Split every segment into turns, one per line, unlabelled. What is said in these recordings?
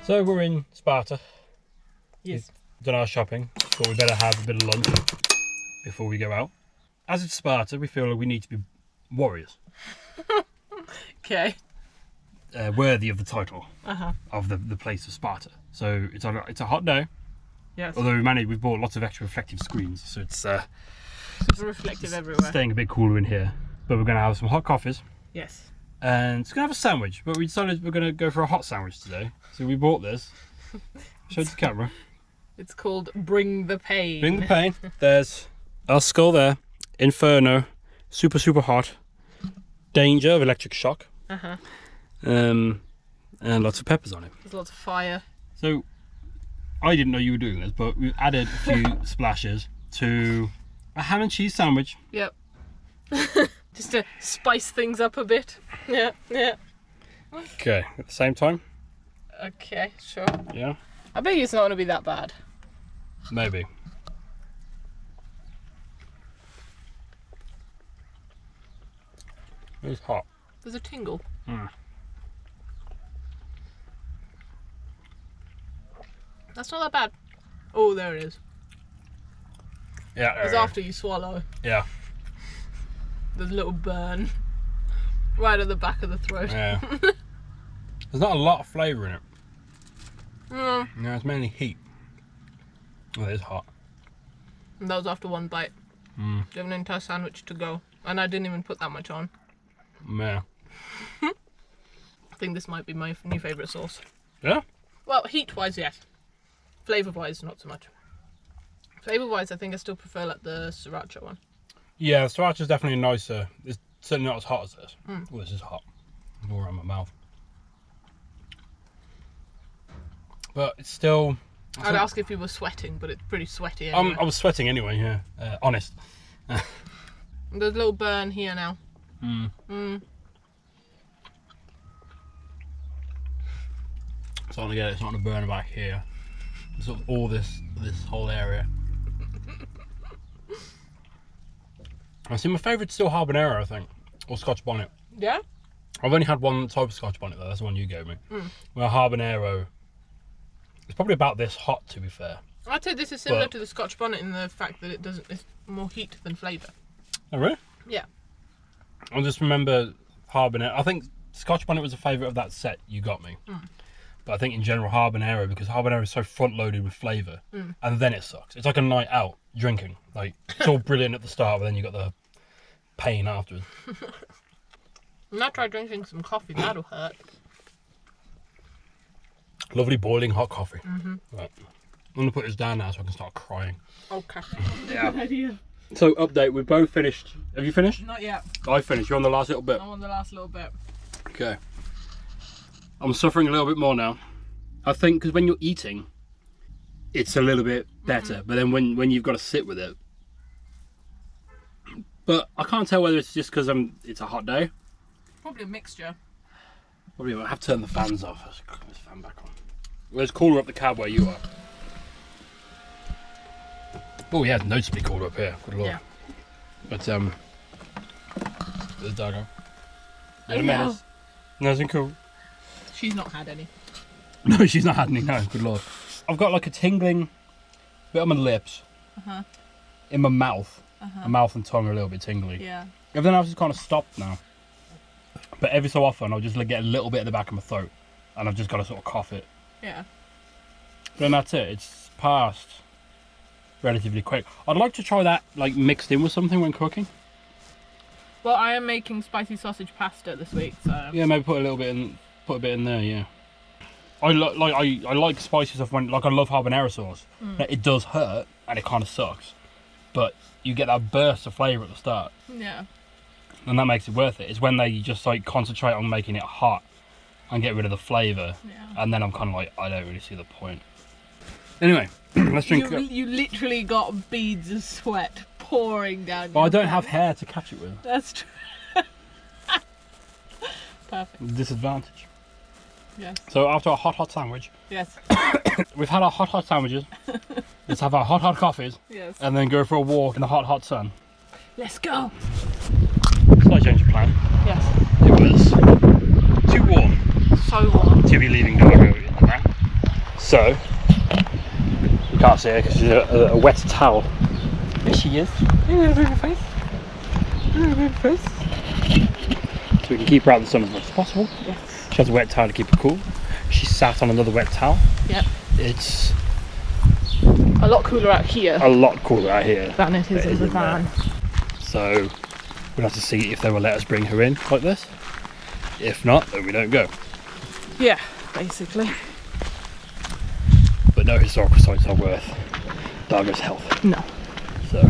So we're in Sparta.
Yes.
We've done our shopping, but we better have a bit of lunch before we go out. As it's Sparta, we feel like we need to be warriors.
Okay.
Worthy of the title of the place of Sparta. So it's a hot day.
Yes.
Although we've bought lots of extra reflective screens, so it's
super reflective everywhere.
staying a bit cooler in here. But we're going to have some hot coffees.
Yes.
And it's going to have a sandwich, but we decided we're going to go for a hot sandwich today. So we bought this. Show it to the camera.
It's called Bring the Pain.
Bring the pain. There's our skull there. Inferno. Super, super hot. Danger of electric shock. And lots of peppers on it.
There's lots of fire.
So, I didn't know you were doing this, but we added a few splashes to a ham and cheese sandwich.
Yep. Just to spice things up a bit. Yeah, yeah.
Okay, at the same time.
Okay, sure.
Yeah.
I bet it's not going to be that bad.
Maybe. It's hot.
There's a tingle.
Mm.
That's not that bad. Oh, there it is.
Yeah.
It's after you swallow.
Yeah.
There's a little burn right at the back of the throat.
Yeah. There's not a lot of flavour in it.
Mm.
No, it's mainly heat. Oh, it is hot.
And that was after one bite.
Mm.
You have an entire sandwich to go. And I didn't even put that much on.
Yeah.
I think this might be my new favourite sauce.
Yeah?
Well, heat-wise, yes. Flavour-wise, not so much. Flavour-wise, I think I still prefer like the sriracha one.
Yeah, the sriracha's definitely nicer. It's certainly not as hot as this.
Mm.
Oh, this is hot. It's all around my mouth. But it's still...
I'd ask if you were sweating, but it's pretty sweaty anyway.
I was sweating anyway, yeah. Honest.
There's a little burn here now.
Mm.
Mm.
Starting to get it. It's not going to burn back here. Sort of all this whole area. I see my favourite's still habanero, I think, or Scotch bonnet.
Yeah?
I've only had one type of Scotch bonnet though. That's the one you gave me.
Mm.
Well, habanero. It's probably about this hot, to be fair.
I'd say this is similar to the Scotch bonnet in the fact that it's more heat than flavour.
Oh really?
Yeah.
I just remember habanero. I think Scotch bonnet was a favourite of that set you got me.
Mm.
But I think in general habanero, because habanero is so front loaded with flavour, and then it sucks. It's like a night out drinking. Like it's all brilliant at the start, but then you got the pain afterwards.
Now try drinking some coffee. That'll hurt.
Lovely boiling hot coffee.
Mm-hmm.
Right. I'm gonna put this down now so I can start crying.
Okay.
Yeah.
Good idea.
So update, we've both finished. Have you finished?
Not yet.
I finished. You're on the last little bit.
I'm on the last little bit.
Okay. I'm suffering a little bit more now. I think because when you're eating, it's a little bit better. But then when you've got to sit with it. But I can't tell whether it's just because it's a hot day.
Probably a mixture.
Probably I have to turn the fans off. Let's put this fan back on. Well, it's cooler up the cab where you are. Oh yeah, it's noticeably cooler up here. Good lord.
Yeah.
But there's Doggo.
I know.
Nothing cool.
She's not had any.
No, she's not had any. No, good lord. I've got like a tingling bit on my lips, in my mouth. My mouth and tongue are a little bit tingly.
Yeah.
Everything else is kind of stopped now. But every so often, I'll just get a little bit at the back of my throat, and I've just got to sort of cough it.
Yeah.
But then that's it. It's passed relatively quick. I'd like to try that like mixed in with something when cooking.
Well, I am making spicy sausage pasta this week, so
Yeah, maybe put a bit in there. Yeah. I like spicy stuff when I love habanero sauce. It does hurt and it kind of sucks, but you get that burst of flavour at the start.
yeah.
And that makes it worth it. It's when they just like concentrate on making it hot and get rid of the flavour, and then I'm kind of like, I don't really see the point. Anyway, let's drink.
You literally got beads of sweat pouring down.
Well, I don't
face.
have hair to catch it with.
That's true. Perfect.
Disadvantage.
Yes.
So after our hot sandwich,
Yes.
we've had our hot sandwiches. Let's have our hot coffees,
Yes.
and then go for a walk in the hot sun.
Let's go.
Slight change of plan.
Yes.
It was too warm
So warm.
to be leaving Dargo in the van. So you can't see her because she's a wet towel. There she is. Hello, baby face. Hello, baby face. So we can keep her out of the sun as much as possible.
Yes.
She has a wet towel to keep her cool. She's sat on another wet towel.
Yep.
It's
a lot cooler out here.
A lot cooler out here
than it is in the van.
So we'll have to see if they will let us bring her in like this. If not, then we don't go.
Yeah, basically.
But no historical sites are worth Dargo's health.
No.
So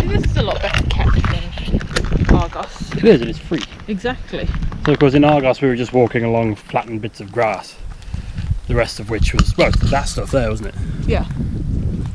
this is a lot better kept than Argos.
it is, and it's free.
Exactly.
So of course in Argos we were just walking along flattened bits of grass. The rest of which was, well, that stuff there, wasn't it?
Yeah.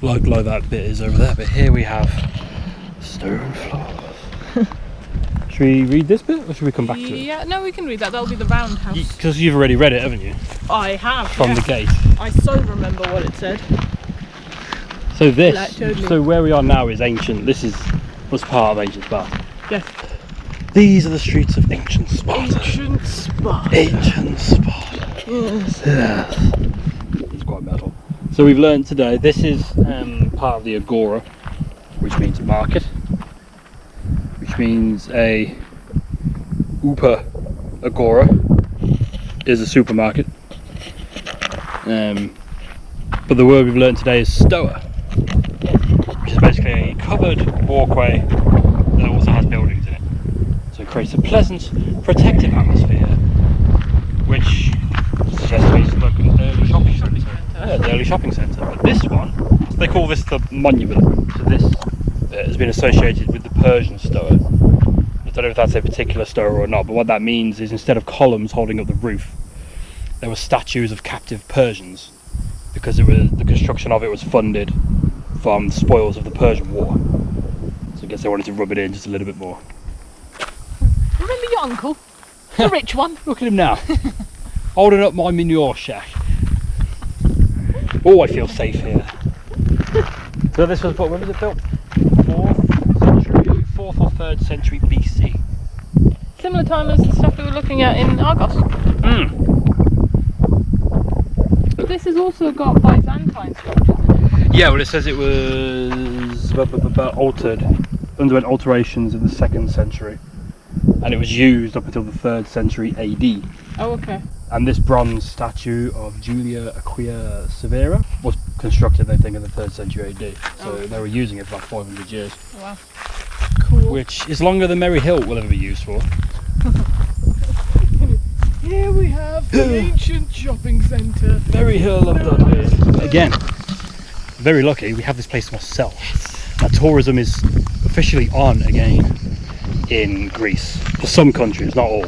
Like that bit is over there, but here we have stone floors. Should we read this bit or should we come back to it?
Yeah, no, we can read that. That'll be the roundhouse.
Because you've already read it, haven't you?
I have.
From the gate.
I so remember what it said.
So this,
Like, totally.
so where we are now is ancient. This was part of Ancient Sparta.
Yes.
These are the streets of Ancient Sparta.
Ancient Sparta.
Ancient Sparta.
Yes.
Yes. It's quite metal. So we've learned today, this is part of the Agora, which means market, which means a Upa Agora is a supermarket. But the word we've learned today is stoa, which is basically a covered walkway that also has buildings in it. So it creates a pleasant, protective atmosphere, which suggests we should look at an early shopping centre. Yeah, the early shopping centre. But this one, they call this the monument. So this has been associated with the Persian stoa. I don't know if that's a particular stoa or not, but what that means is instead of columns holding up the roof, there were statues of captive Persians, because the construction of it was funded from the spoils of the Persian War. So I guess they wanted to rub it in just a little bit more.
Remember your uncle? The rich one?
Look at him now, holding up my manure shack. Oh, I feel safe here. So this was, when was it built? 4th or 3rd century BC.
Similar time as the stuff we were looking at in Argos. But this has also got Byzantine structures in it.
Yeah, well it says it was underwent alterations in the 2nd century. And it was used up until the 3rd century AD.
Oh, okay.
And this bronze statue of Julia Aquia Severa was constructed, they think, in the 3rd century AD. So they were using it for about 500 years.
Oh, wow. Cool.
Which is longer than Merry Hill will ever be used for.
Here we have the ancient shopping centre.
Merry Hill of Dudley. Again, very lucky we have this place to ourselves. Now tourism is officially on again in Greece. For some countries, not all.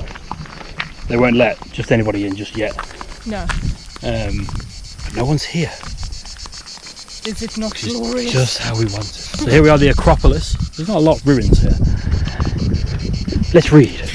They won't let just anybody in just yet.
No.
But no one's here.
Is it not
It's
glorious?
just how we want it. So here we are, the Acropolis. There's not a lot of ruins here. Let's read.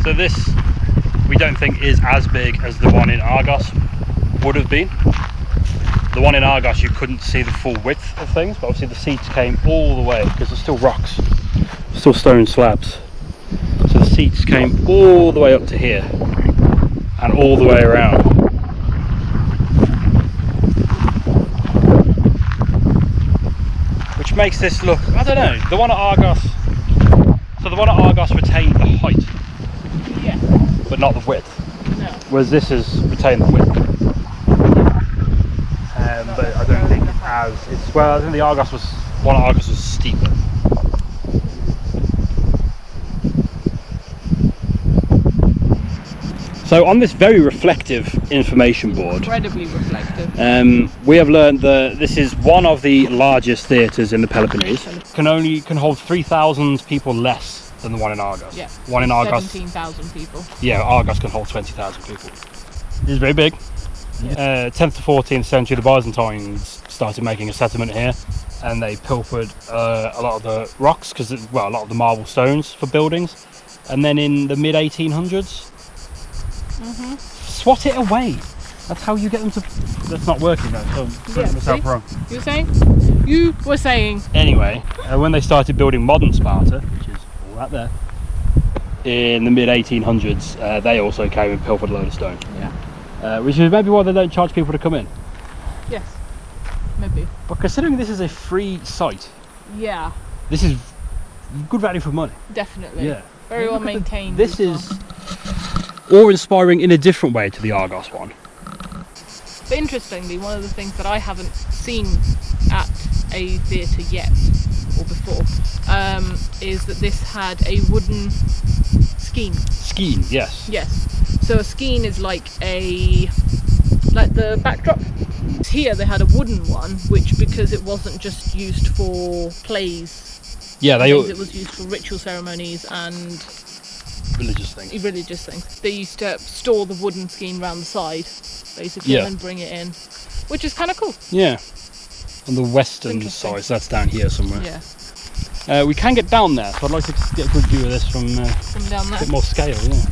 So this, we don't think is as big as the one in Argos would have been. The one in Argos you couldn't see the full width of things, but obviously the seats came all the way, because there's still rocks, still stone slabs. So the seats came all the way up to here, and all the way around. Which makes this look, I don't know, the one at Argos, so the one at Argos retained the height but not the width.
No.
Whereas this has retained the width. But I don't think it's well. I think the Argos was steeper. So on this very reflective information board,
Incredibly reflective.
we have learned that this is one of the largest theatres in the Peloponnese. Can hold 3,000 people less than the one in Argos.
Yeah.
One in Argos.
17,000 people.
Yeah, Argos can hold 20,000 people. It is very big. 10th to 14th century, the Byzantines started making a settlement here, and they pilfered a lot of the rocks, a lot of the marble stones for buildings. And then in the mid 1800s, swat it away. That's how you get them to. That's not working though. So I'm proving myself wrong.
You were saying? You were saying.
Anyway, when they started building modern Sparta, which is all right there, in the mid 1800s, they also came and pilfered a load of stone.
Yeah.
Which is maybe why they don't charge people to come in.
Yes. Maybe.
But considering this is a free site,
Yeah.
this is good value for money.
Definitely.
Yeah.
Very well maintained.
This is awe-inspiring in a different way to the Argos one.
But interestingly, one of the things that I haven't seen at a theatre yet, or before, is that this had a wooden skene.
Skene, yes.
Yes. So a skene is like the backdrop. Here they had a wooden one, which, because it wasn't just used for plays, it was used for ritual ceremonies and
religious things.
They used to store the wooden skene round the side, basically, and then bring it in, which is kind of cool.
Yeah. On the western side, so that's down here somewhere.
Yeah.
We can get down there, so I'd like to get a good view of this from
down there.
a bit more scale, yeah.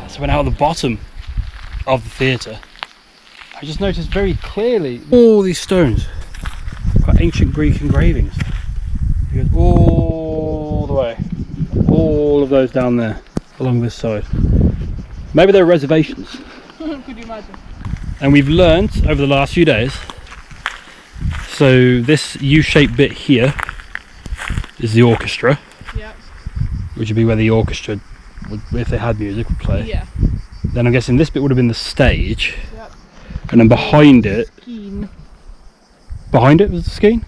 So we're now at the bottom of the theatre. I just noticed very clearly all these stones, got ancient Greek engravings. It goes all the way, all of those down there along this side. Maybe they're reservations.
Could you imagine?
And we've learnt over the last few days, so this U-shaped bit here is the orchestra.
Yeah.
Which would be where the orchestra would, if they had music, would play.
Yeah.
Then I'm guessing this bit would have been the stage.
Yep.
And then behind it...
Skene.
Behind it was the skene?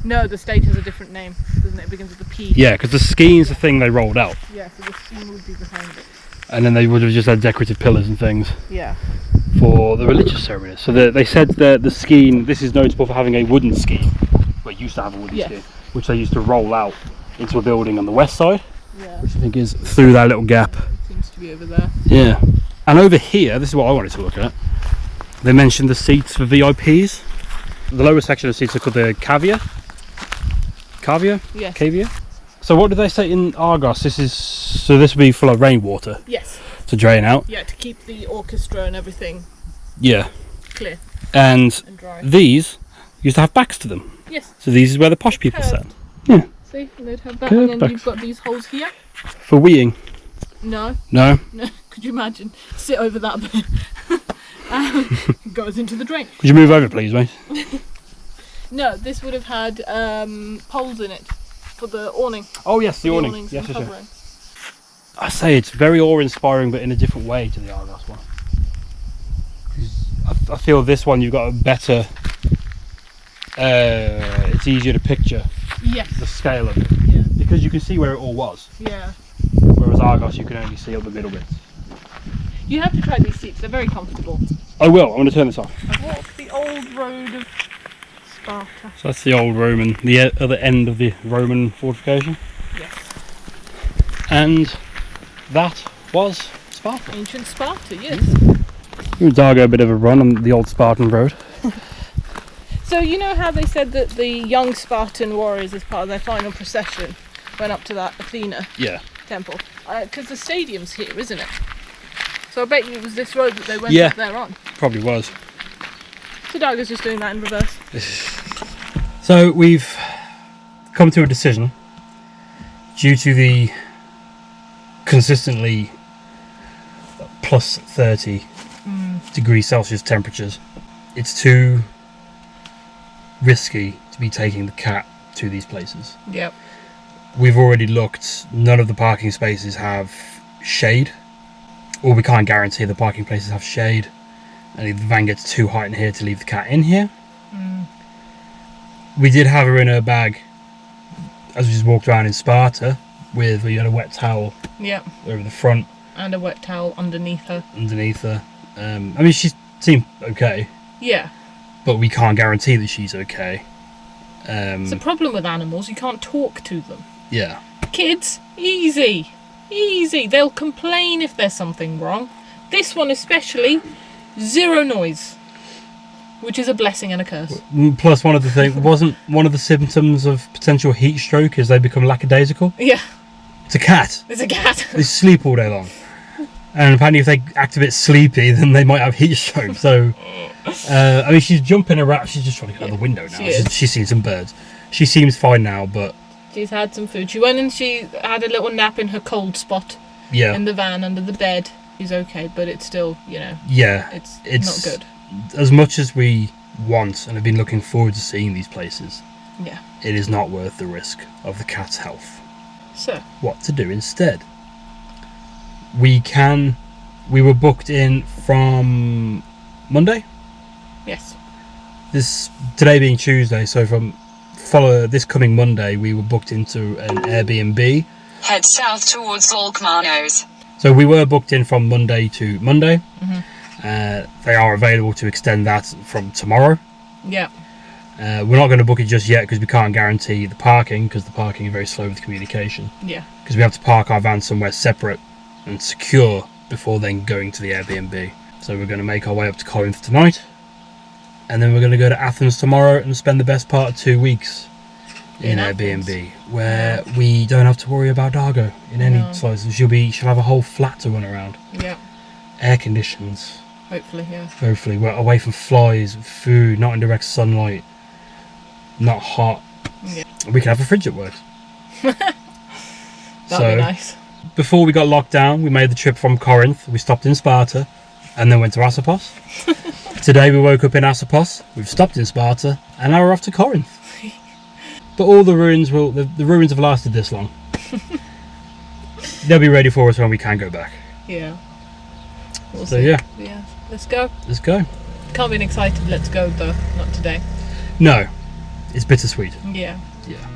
No, the stage has a different name, doesn't it? It begins with a P.
Yeah, because the skene's the thing they rolled out.
Yeah, so the skene would be behind it.
And then they would have just had decorative pillars and things
Yeah.
for the religious ceremonies. So they said that the skene, this is notable for having a wooden skene. Well, it used to have a wooden skene, which they used to roll out into a building on the west side.
Yeah.
Which I think is through that little gap.
It seems to be over there.
Yeah. And over here, this is what I wanted to look at. They mentioned the seats for VIPs. The lower section of seats are called the cavia. Cavia?
Yes.
Cavia? So what did they say in Argos? This would be full of rainwater.
Yes.
To drain out.
Yeah, to keep the orchestra and everything
Yeah.
clear
And
dry.
these used to have backs to them.
Yes.
So these is where the posh people
Curved.
sat. Yeah.
See, they'd have that,
Curved
and then
backs.
you've got these holes here.
For weeing.
No.
No.
No. Could you imagine? Sit over that bit. Goes into the drain.
Could you move over, please, mate?
No, this would have had poles in it for the awning.
Oh yes, the awning.
awnings
Yes,
and
yes,
covering.
yes. I say it's very awe-inspiring, but in a different way to the Argos one. 'Cause I feel this one you've got a better. It's easier to picture
Yes.
the scale of it
Yeah.
because you can see where it all was.
Yeah.
Whereas Argos, you can only see up the middle bits.
You have to try these seats. They're very comfortable.
I will. I'm going to turn this off.
I've walked the old road of Sparta.
So that's the old Roman, the other end of the Roman fortification.
Yes.
And that was Sparta.
Ancient Sparta, yes.
Give Dargo a bit of a run on the old Spartan road.
So you know how they said that the young Spartan warriors, as part of their final procession, went up to that Athena temple? Because the stadium's here, isn't it? So I bet you it was this road that they went up there on.
Probably was.
So Dargo's just doing that in reverse.
So we've come to a decision due to the consistently plus 30 degrees Celsius temperatures. It's too risky to be taking the cat to these places.
Yep.
We've already looked. None of the parking spaces have shade, or we can't guarantee the parking places have shade, and if the van gets too hot in here to leave the cat in here. We did have her in her bag as we just walked around in Sparta with a wet towel over the front
and a wet towel underneath her.
I mean, she seemed okay.
Yeah.
But we can't guarantee that she's okay.
It's a problem with animals. You can't talk to them.
Yeah.
Kids, easy. Easy. They'll complain if there's something wrong. This one especially, zero noise. Which is a blessing and a curse.
Plus, one of the things, wasn't one of the symptoms of potential heat stroke is they become lackadaisical?
Yeah.
It's a cat.
It's a cat.
They sleep all day long. And apparently if they act a bit sleepy, then they might have heat stroke. So, I mean, she's jumping around. She's just trying to get out the window now. She's seen some birds. She seems fine now, but... She's
had some food. She went and she had a little nap in her cold spot.
Yeah.
In the van, under the bed. She's okay, but it's still,
Yeah.
It's not good.
As much as we want and have been looking forward to seeing these places, it is not worth the risk of the cat's health.
So,
what to do instead? We were booked in from Monday.
Yes.
Today being Tuesday, so from this coming Monday, we were booked into an Airbnb.
Head south towards Volkmanos.
So we were booked in from Monday to Monday. They are available to extend that from tomorrow.
Yeah.
We're not going to book it just yet because we can't guarantee the parking, because the parking is very slow with communication.
Yeah.
Because we have to park our van somewhere separate and secure before then going to the Airbnb. So we're going to make our way up to Corinth tonight, and then we're going to go to Athens tomorrow and spend the best part of 2 weeks in Airbnb, where we don't have to worry about Dargo in any size. She'll have a whole flat to run around.
Yeah. Air
conditions.
Hopefully, yeah.
Hopefully. We're away from flies, food, not in direct sunlight, not hot.
Yeah.
We can have a fridge that works.
That'd be nice.
Before we got locked down, we made the trip from Corinth. We stopped in Sparta and then went to Asopos. Today we woke up in Asopos, we've stopped in Sparta, and now we're off to Corinth. But all the ruins the ruins have lasted this long. They'll be ready for us when we can go back.
Yeah. We'll
so
see.
Yeah.
Let's go.
Let's go.
Can't be an excited let's go though, not today.
No. It's bittersweet.
Yeah.
Yeah.